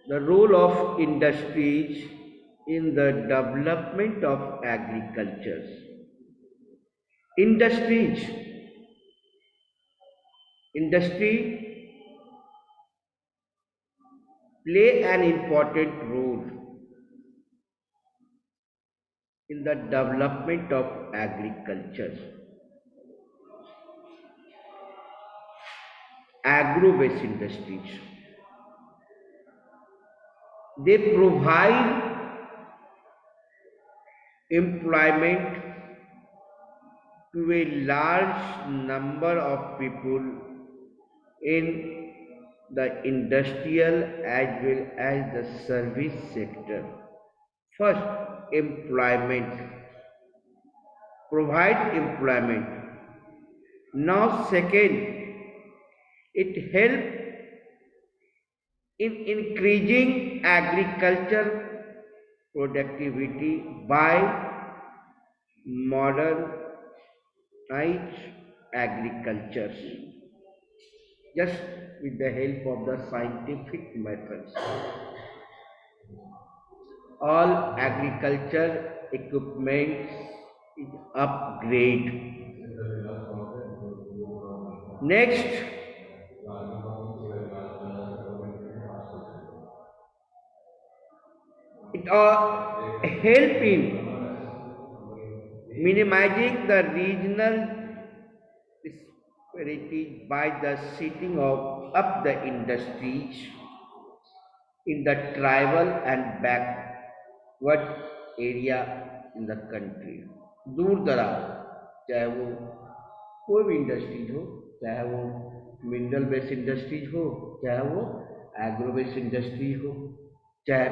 The role of industries in the development of agriculture. Industries, industry play an important role in the development of agriculture. Agro-based industries, they provide employment to a large number of people in the industrial as well as the service sector. First, employment, provide employment. Now, second, it helps in increasing agriculture productivity by modernized agriculture, just with the help of the scientific methods. All agriculture equipment is upgrade. Next, it help in minimizing the regional disparities by the setting of up the industries in the tribal and backward area in the country. दूर दराज, चाहे वो कोई भी industries हो, चाहे वो mineral based industries हो, चाहे वो एग्रो बेस्ड इंडस्ट्रीज हो, चाहे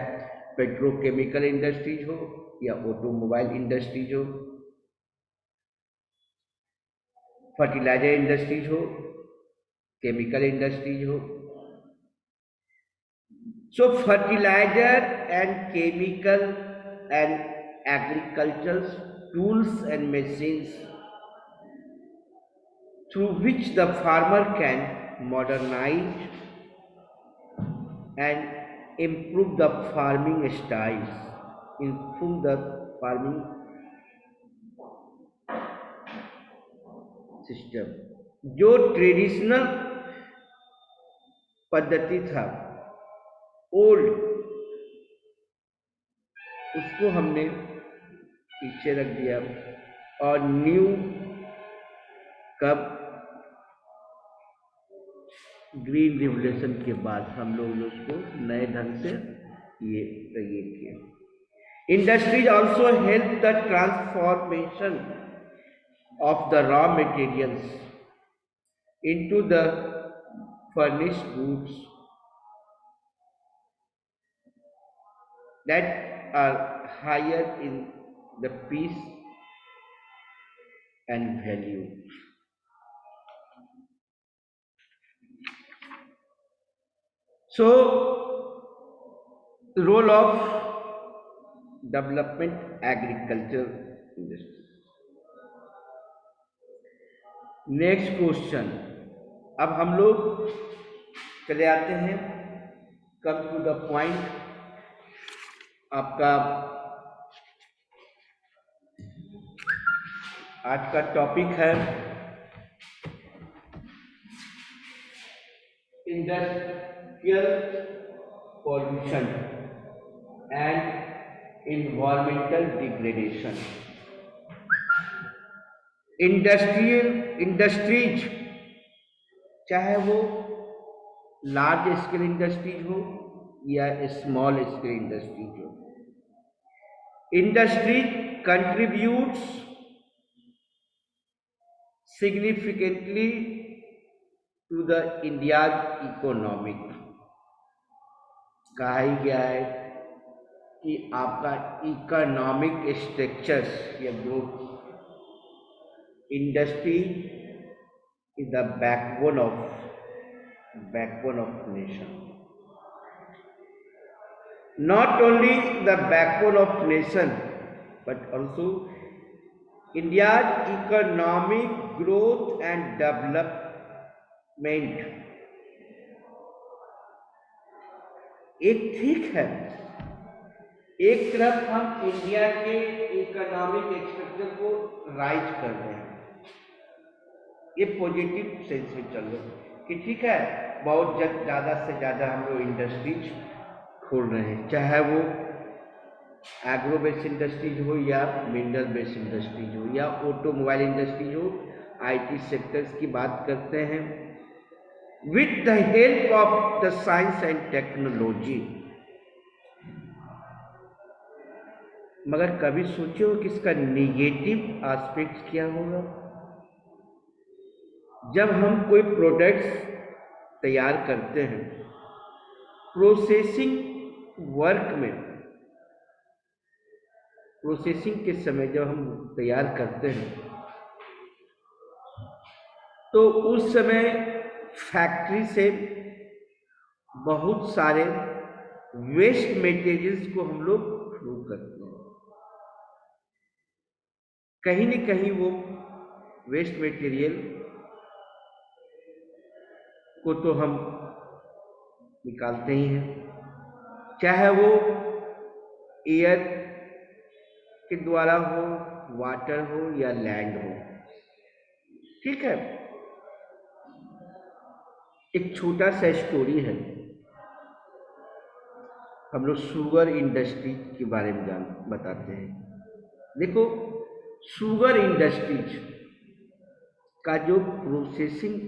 पेट्रोकेमिकल इंडस्ट्रीज हो या ऑटोमोबाइल इंडस्ट्रीज हो, फर्टिलाइजर इंडस्ट्रीज हो, केमिकल इंडस्ट्रीज हो. So fertilizer and chemical and agricultural tools and machines through which the farmer can modernize and improve the farming styles, improve the farming system. जो traditional पद्धति था, old, उसको हमने पीछे रख दिया और न्यू कब ग्रीन रिवोल्यूशन के बाद हम लोग उसको नए ढंग से ये किए. Industries also help the transformation of the raw materials into the furnished goods that are higher in the piece and value. So, role of development agriculture industry. Next question. अब हम लोग चले आते हैं, कम टू द पॉइंट. आपका आज का topic है industrial pollution and environmental degradation. Industries, चाहे वो लार्ज स्केल इंडस्ट्रीज हो या स्मॉल स्केल इंडस्ट्रीज हो, industries contributes significantly to the India's economic. कहा ही गया है कि आपका इकोनॉमिक स्ट्रक्चर या growth, industry is the backbone of nation. Not only the backbone of nation, but also India's economic growth and development एक ठीक है, एक तरफ हम इंडिया के इकोनॉमिक एक्सपेक्टर को राइज कर रहे हैं, ये पॉजिटिव सेंस में चल रहे हैं कि ठीक है, बहुत ज़्यादा से ज़्यादा हम लोग इंडस्ट्रीज खोल रहे हैं, चाहे वो एग्रो बेस्ड इंडस्ट्रीज हो या मिनरल बेस्ड इंडस्ट्रीज हो या ऑटोमोबाइल इंडस्ट्रीज हो, आईटी सेक्टर्स की बात करते हैं with the help of the science and technology. मगर कभी सोचे हो कि इसका निगेटिव एस्पेक्ट क्या होगा? जब हम कोई प्रोडक्ट्स तैयार करते हैं, प्रोसेसिंग वर्क में, प्रोसेसिंग के समय जब हम तैयार करते हैं तो उस समय फैक्ट्री से बहुत सारे वेस्ट मटेरियल्स को हम लोग फ्लो करते हैं। कहीं न कहीं वो वेस्ट मटेरियल को तो हम निकालते ही हैं, चाहे वो एयर के द्वारा हो, वाटर हो या लैंड हो। ठीक है, एक छोटा सा स्टोरी है, हम लोग शुगर इंडस्ट्री के बारे में बताते हैं। देखो, शुगर इंडस्ट्रीज का जो प्रोसेसिंग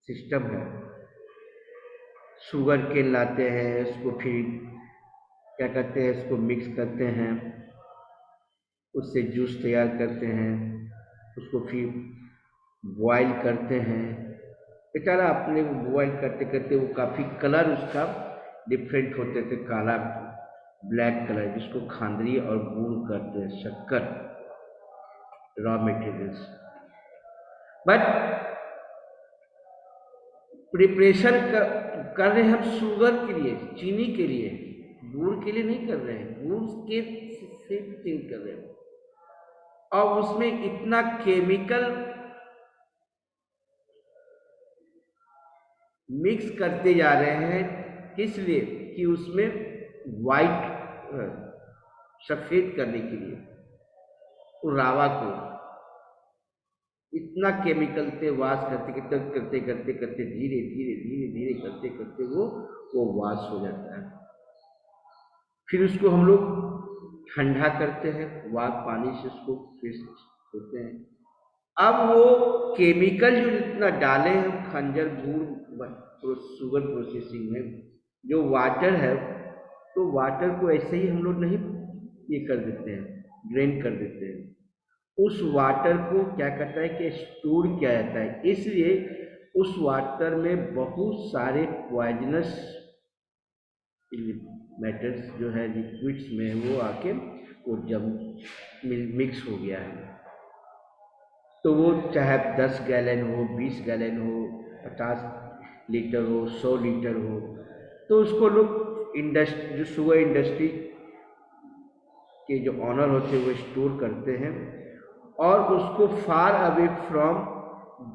सिस्टम है, शुगर केन लाते हैं, उसको फिर क्या करते हैं, इसको मिक्स करते हैं, उससे जूस तैयार करते हैं, उसको फिर बॉयल करते हैं। बेचारा अपने बॉयल करते करते वो काफ़ी कलर उसका डिफरेंट होते थे, काला ब्लैक कलर, जिसको खांडरी और गुड़ करते हैं, शक्कर, रॉ मटेरियल्स। बट प्रिपरेशन कर रहे हैं हम शुगर के लिए, चीनी के लिए, गुड़ के लिए नहीं कर रहे हैं, गुड़ के से चेंज कर रहे हैं, और उसमें इतना केमिकल मिक्स करते जा रहे हैं, किस लिए कि उसमें वाइट, सफेद करने के लिए, रावा को इतना केमिकल से वॉश करते करते करते करते करते धीरे धीरे धीरे धीरे करते करते वो वॉश हो जाता है। फिर उसको हम लोग ठंडा करते हैं, वाक पानी से उसको फिर होते हैं। अब वो केमिकल जो जितना डाले हैं खंजर गुड़ शुगर प्रोसेसिंग में, जो वाटर है, तो वाटर को ऐसे ही हम लोग नहीं ये कर देते हैं, ड्रेन कर देते हैं, उस वाटर को क्या करता है कि स्टोर किया जाता है, इसलिए उस वाटर में बहुत सारे पॉइजनस मैटर्स जो है लिक्विड्स में वो आके वो जब मिक्स हो गया है, तो वो चाहे 10 गैलन हो, 20 गैलन हो, 50 लीटर हो, 100 लीटर हो, तो उसको लोग जो शुगर इंडस्ट्री के जो ऑनर होते हैं वो स्टोर करते हैं और उसको फार अवे फ्रॉम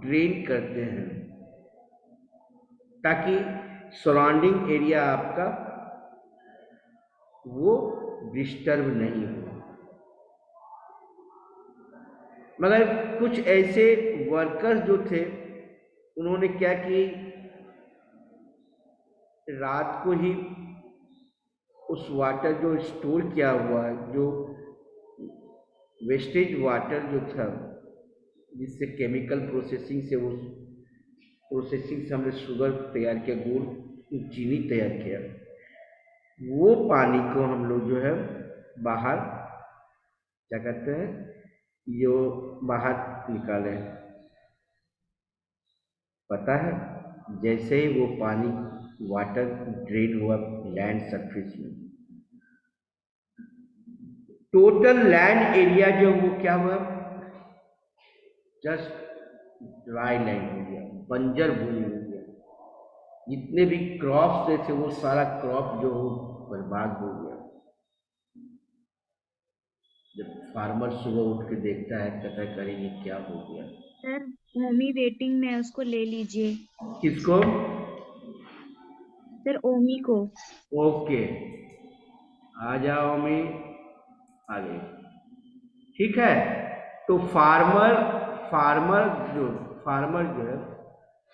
ड्रेन करते हैं, ताकि सराउंडिंग एरिया आपका वो डिस्टर्ब नहीं हो। मगर कुछ ऐसे वर्कर्स जो थे, उन्होंने क्या कि रात को ही उस वाटर जो स्टोर किया हुआ, जो वेस्टेज वाटर जो था, जिससे केमिकल प्रोसेसिंग से वो प्रोसेसिंग से हमने शुगर तैयार किया, गुड़ चीनी तैयार किया, वो पानी को हम लोग जो है बाहर क्या कहते हैं, यो बाहर निकाले। पता है, जैसे ही वो पानी वाटर ड्रेन हुआ लैंड सरफेस में, टोटल लैंड एरिया जो वो क्या हुआ, जस्ट ड्राई लैंड हो गया, बंजर भूमि हो गया, जितने भी क्रॉप्स थे वो सारा क्रॉप जो हो बर्बाद हो गया। जब फार्मर सुबह उठ के देखता है, कहता है अरे ये क्या हो गया। सर भूमि वेटिंग में, उसको ले लीजिए। किसको? सर ओमी को। ओके, आ जाओ मैं आगे। ठीक है, तो फार्मर जो फार्मर जो है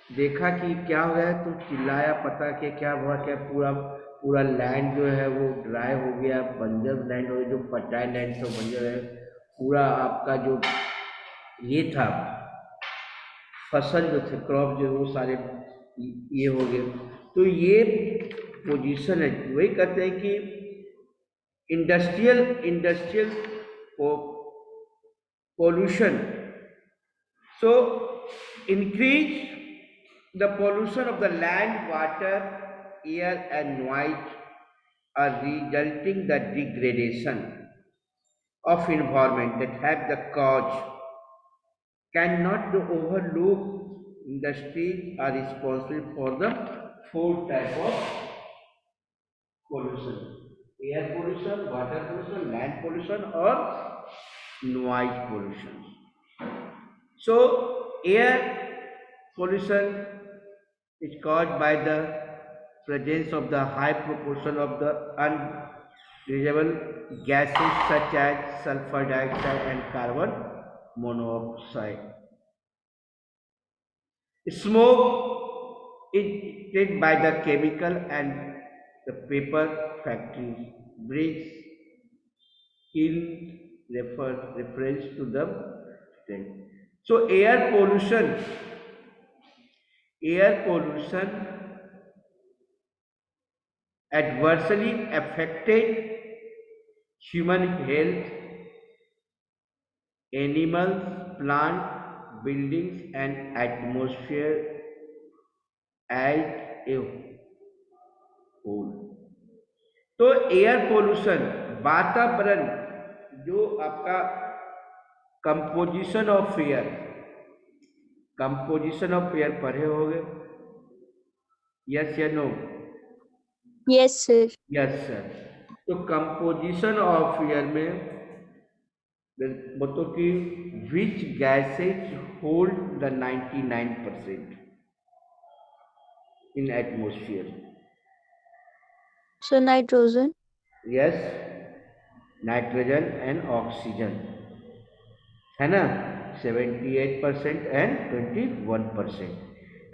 देखा कि क्या हो गया है, तो चिल्लाया, पता कि क्या हुआ, क्या पूरा पूरा लैंड जो है वो ड्राई हो गया, बंजर लैंड हो गया, जो फर्टाइल लैंड तो बंजर है, पूरा आपका जो ये था फसल जो थे क्रॉप जो वो सारे ये हो गए। तो ये पोजीशन है, वही कहते हैं कि industrial industrial pollution, so increase the pollution of the land, water, air and noise are resulting the degradation of environment that have the cause cannot be overlooked. Industries are responsible for the four type of pollution: air pollution, water pollution, land pollution or noise pollution. So air pollution is caused by the presence of the high proportion of the undesirable gases such as sulfur dioxide and carbon monoxide. Smoke is created by the chemical and the paper factories brings in reference to the thing. So air pollution adversely affected human health, animals, plant, buildings and atmosphere as a whole. तो air pollution वातावरण जो आपका composition of air, composition of air पढ़े होंगे, yes या no? Yes sir. Yes sir. तो composition of air में बताओ कि which gases hold the 99% in atmosphere? Sir nitrogen. Yes, nitrogen and oxygen, है ना, 78% एंड 21%,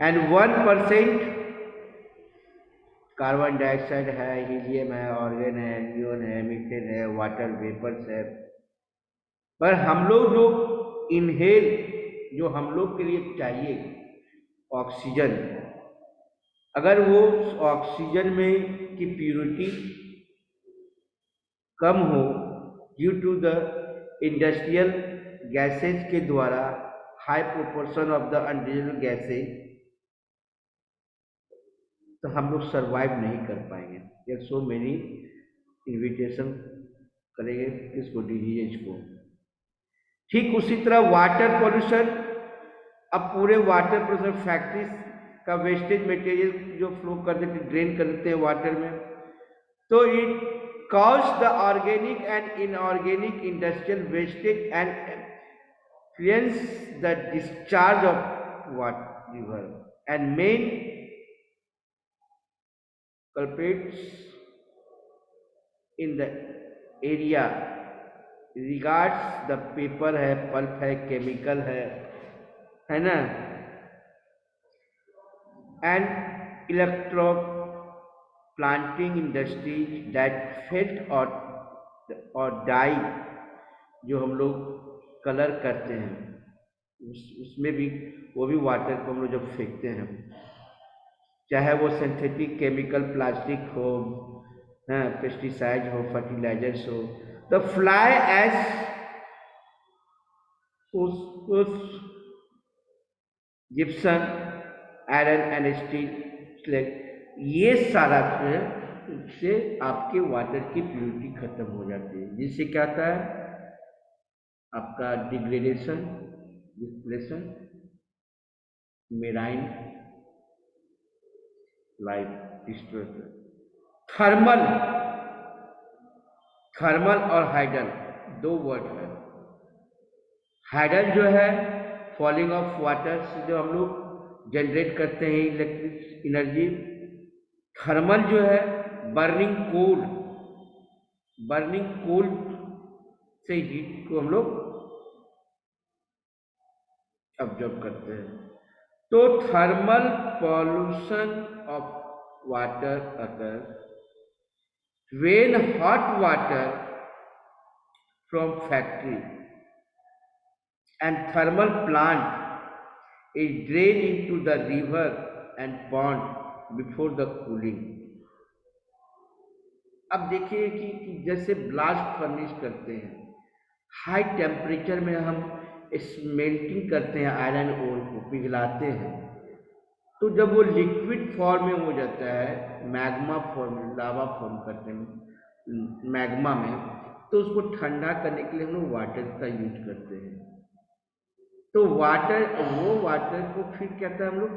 एंड 1% कार्बन डाइऑक्साइड है, हीलियम है, ऑर्गन है, नियोन है, मीथेन है, वाटर वेपर्स है। पर हम लोग जो इनहेल, जो हम लोग के लिए चाहिए ऑक्सीजन, अगर वो ऑक्सीजन में की प्यूरिटी कम हो due to the industrial gases के द्वारा, high proportion of the undesirable gases, तो हम लोग सरवाइव नहीं कर पाएंगे। देयर सो मेनी इन्विटेशन करेंगे किसको, डिजीज को। ठीक उसी तरह वाटर पोल्यूशन, अब पूरे वाटर पोल्यूशन फैक्ट्रीज का वेस्टेज मटेरियल जो फ्लो कर देते, ड्रेन कर देते हैं वाटर में, तो it cause the organic and inorganic industrial wastage and influence the discharge of water river and main culprits in the area regards the paper है, पल्प है, केमिकल है ना, and electro planting industries that felt और die, जो हम लोग colour करते हैं उसमें भी, वो भी वाटर को हम लोग जब फेंकते हैं, चाहे वो सिंथेटिक केमिकल प्लास्टिक हो, पेस्टिसाइड हो, फर्टिलाइजर्स हो, द फ्लाई एज उस जिप्सन, आयरन एंड स्टील, ये सारा से आपके वाटर की प्योरिटी खत्म हो जाती है, जिससे क्या होता है आपका degradation, displacement, marine life destroy. Thermal, thermal और हाइडल दो वर्ड है। हाइडल जो है फॉलिंग ऑफ वाटर से जो हम लोग जनरेट करते हैं इलेक्ट्रिक एनर्जी, थर्मल जो है बर्निंग कोल से हीट को हम लोग ऑब्जर्व करते हैं। तो thermal pollution of water occurs when hot water from factory and thermal plant is drained into the river and pond before the cooling। अब देखिए कि जैसे ब्लास्ट फर्नेस करते हैं, हाई टेम्परेचर में हम स्मेल्टिंग करते हैं, आयरन ओर को पिघलाते हैं, तो जब वो लिक्विड फॉर्म में हो जाता है, मैग्मा फॉर्म में, लावा फॉर्म करते हैं मैग्मा में, तो उसको ठंडा करने के लिए हम लोग वाटर का यूज करते हैं। तो वो वाटर को फिर क्या कहते हैं, हम लोग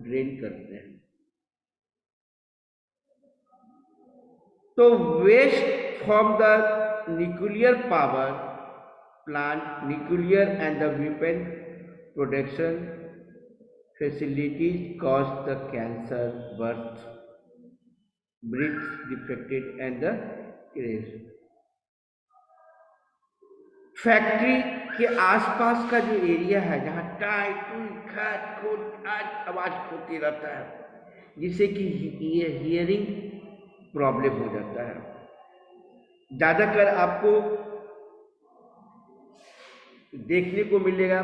ड्रेन करते हैं। तो waste from the nuclear power plant, nuclear and the weapon production facilities cause the cancer, birth, breath defected and the crash। Factory के आसपास का जो एरिया है जहाँ टाई टूई खट खोट आवाज होती रहता है, जिससे कि ये हियरिंग प्रॉब्लम हो जाता है। ज़्यादातर आपको देखने को मिलेगा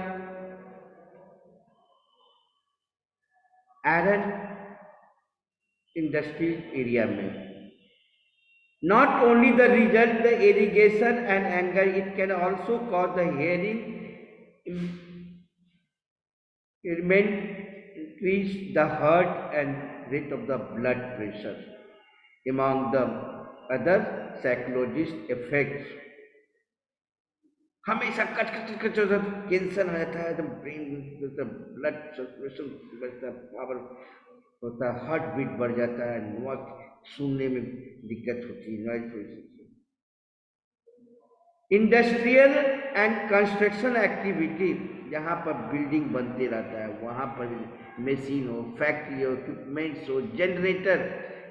आयरन इंडस्ट्रियल एरिया में। Not only the result, the irrigation and anger, it can also cause the hearing impairment, increase the heart and rate of the blood pressure, among the other psychologist effects। हमेशा कच कच कच tension रहता है, एकदम brain blood circulation power होता है, heart beat बढ़ जाता है, सुनने में दिक्कत होती है, noise pollution. Industrial and construction activity, जहाँ पर बिल्डिंग बनते रहता है, वहाँ पर मशीन हो, फैक्ट्री हो, इक्विपमेंट्स हो, जनरेटर,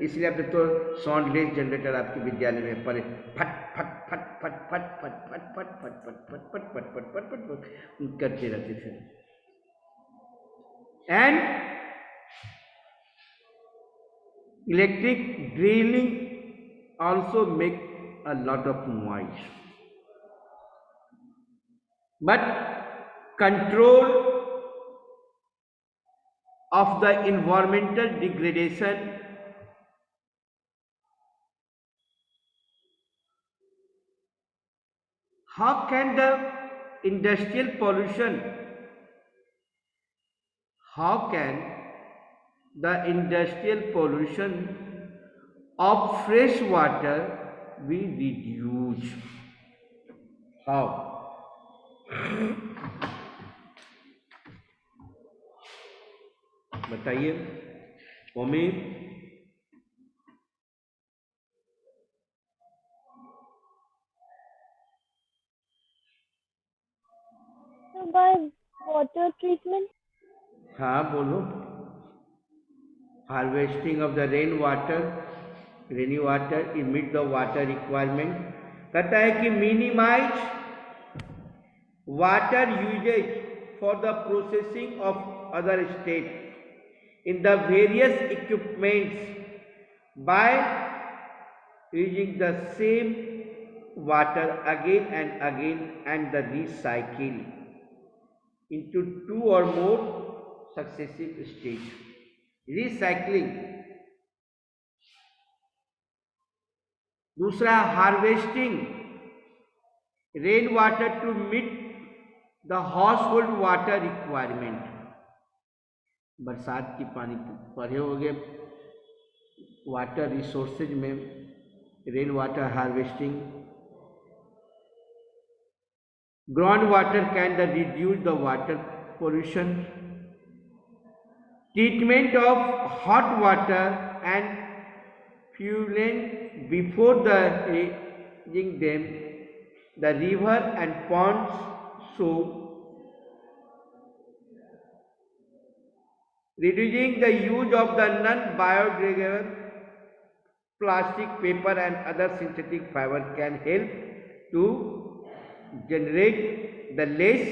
इसलिए अब तो साउंडलेस जनरेटर आपके विद्यालय में पड़े, फट फट फट फट फट फट फट फट फट फट फट फट फट फट फट फट फट करते रहते थे। And electric drilling also make a lot of noise, but control of the environmental degradation how can the industrial pollution how can the industrial pollution of fresh water be reduced? How? बताइए mummy. By water treatment? हाँ बोलो। Harvesting of the rainy water in meet the water requirement, कहता है कि minimise water uses for the processing of other state in the various equipments by using the same water again and again and the recycle into two or more successive stages। Recycling. दूसरा harvesting rain water to meet the household water requirement, बरसात की पानी पड़े हो गए water resources में, rain water harvesting. Ground water can the reduce the water pollution. Treatment of hot water and effluent before the using them the river and ponds, so reducing the use of the non-biodegradable plastic, paper and other synthetic fiber can help to generate the less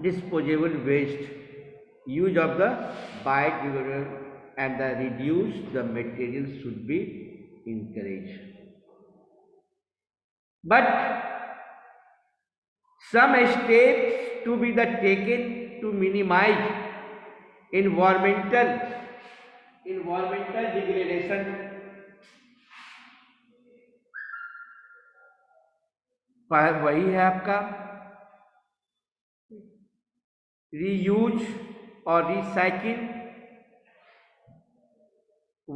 disposable waste, use of the biodegradable and the reduce the materials should be encouraged. But some steps to be the taken to minimize environmental degradation वही है आपका reuse और recycle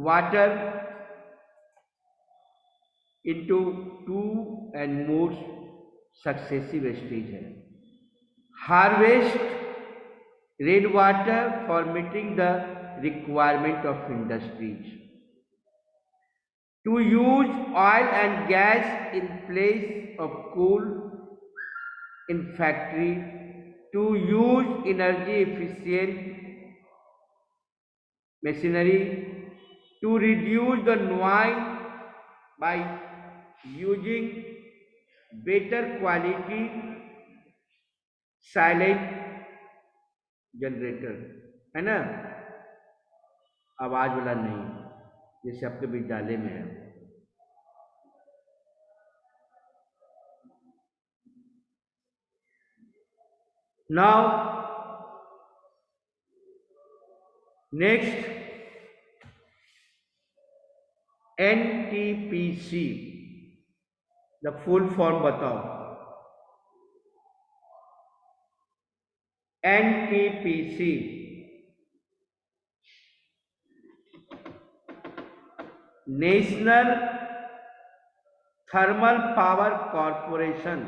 water into two and more successive stage है harvest rainwater for meeting the requirement of industries, to use oil and gas in place of coal in factory, to use energy efficient machinery, to reduce the noise by using better quality silent generator, है ना, आवाज वाला नहीं, जैसे आपके विद्यालय में है. Now next NTPC, the full form बताओ. NTPC national thermal power corporation.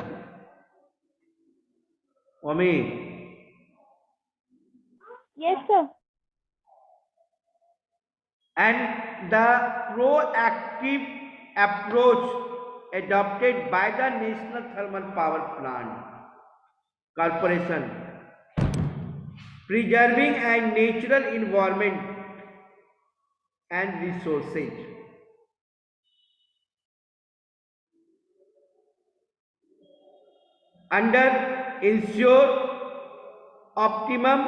Omi, Yes, sir. and the proactive approach adopted by the National Thermal Power Plant Corporation, preserving a natural environment and resources. Under ensure optimum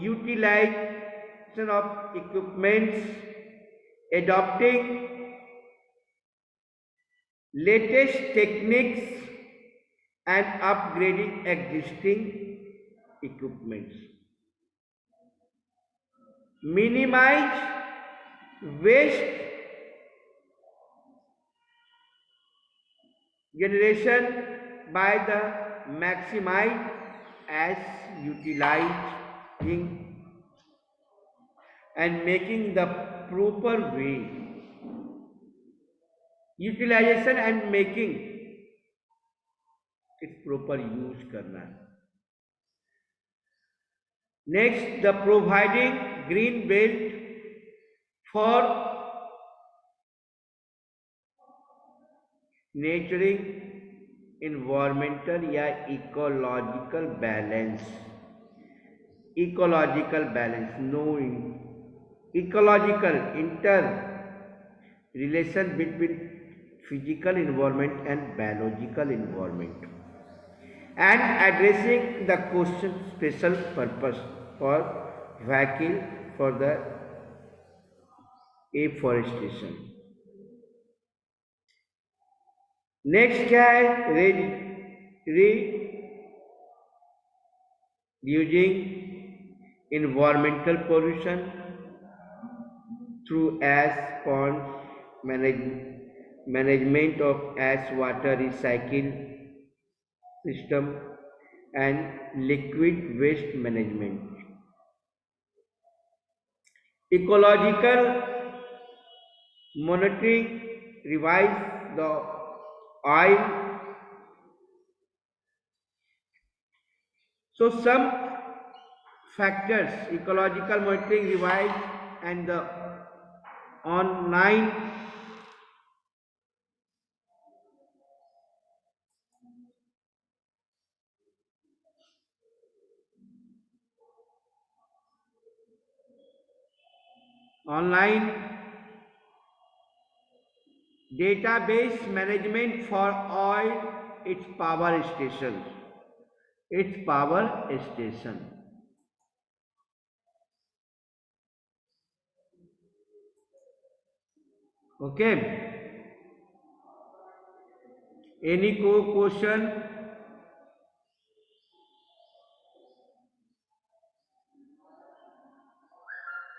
utilization of equipments, adopting latest techniques and upgrading existing equipments. Minimize waste generation by the maximize as utilizing and making the proper way utilization and making its proper use करना है. Next, the providing green belt for nurturing environmental या ecological balance. Ecological balance, knowing ecological inter relation between physical environment and biological environment, and addressing the question special purpose for vehicle for the afforestation. Next क्या है, reducing environmental pollution through ash ponds management of ash water recycle system and liquid waste management. Ecological monitoring revise the oil. So some factors, ecological monitoring revise and the online database management for all its power stations. Its power station. Okay. Any question?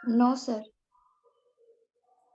No, sir.